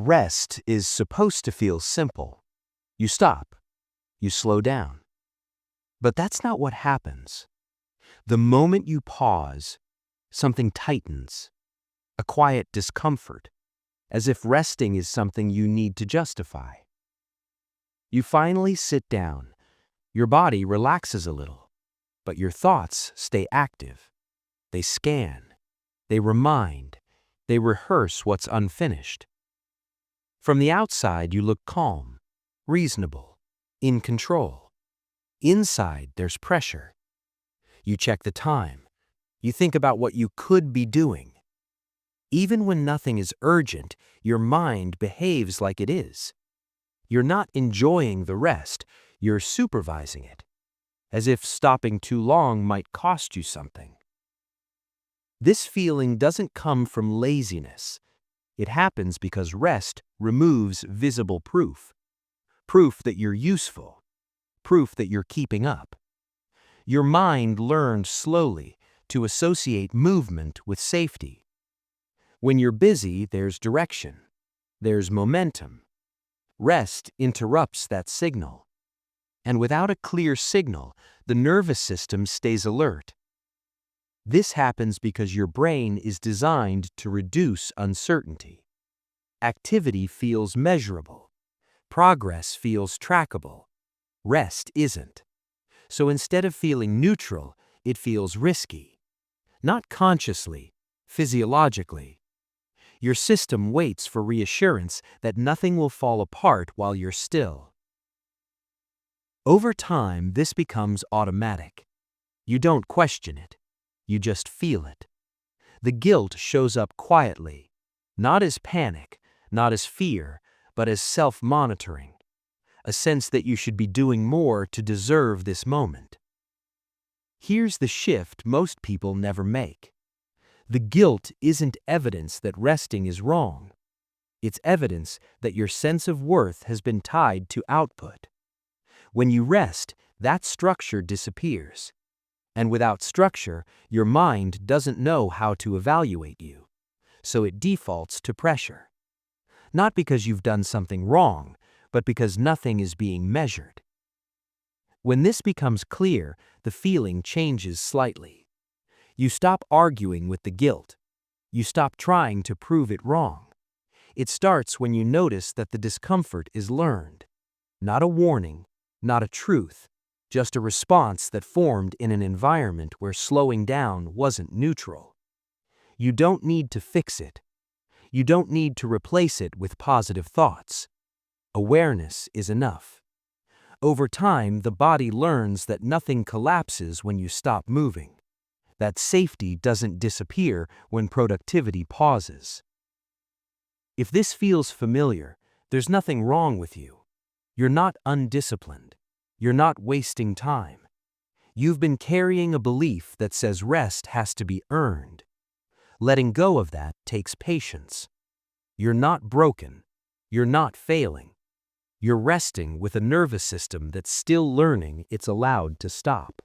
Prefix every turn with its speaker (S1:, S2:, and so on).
S1: Rest is supposed to feel simple. You stop, you slow down. But that's not what happens. The moment you pause, something tightens, a quiet discomfort, as if resting is something you need to justify. You finally sit down. Your body relaxes a little, but your thoughts stay active. They scan, they remind, they rehearse what's unfinished. From the outside, you look calm, reasonable, in control. Inside, there's pressure. You check the time. You think about what you could be doing. Even when nothing is urgent, your mind behaves like it is. You're not enjoying the rest, you're supervising it, as if stopping too long might cost you something. This feeling doesn't come from laziness. It happens because rest removes visible proof. Proof that you're useful. Proof that you're keeping up. Your mind learned slowly to associate movement with safety. When you're busy, there's direction. There's momentum. Rest interrupts that signal. And without a clear signal, the nervous system stays alert. This happens because your brain is designed to reduce uncertainty. Activity feels measurable. Progress feels trackable. Rest isn't. So instead of feeling neutral, it feels risky. Not consciously, physiologically. Your system waits for reassurance that nothing will fall apart while you're still. Over time, this becomes automatic. You don't question it. You just feel it. The guilt shows up quietly, not as panic, not as fear, but as self-monitoring, a sense that you should be doing more to deserve this moment. Here's the shift most people never make. The guilt isn't evidence that resting is wrong. It's evidence that your sense of worth has been tied to output. When you rest, that structure disappears. And without structure, your mind doesn't know how to evaluate you. So it defaults to pressure. Not because you've done something wrong, but because nothing is being measured. When this becomes clear, the feeling changes slightly. You stop arguing with the guilt. You stop trying to prove it wrong. It starts when you notice that the discomfort is learned. Not a warning, not a truth, just a response that formed in an environment where slowing down wasn't neutral. You don't need to fix it. You don't need to replace it with positive thoughts. Awareness is enough. Over time, the body learns that nothing collapses when you stop moving. That safety doesn't disappear when productivity pauses. If this feels familiar, there's nothing wrong with you. You're not undisciplined. You're not wasting time. You've been carrying a belief that says rest has to be earned. Letting go of that takes patience. You're not broken. You're not failing. You're resting with a nervous system that's still learning it's allowed to stop.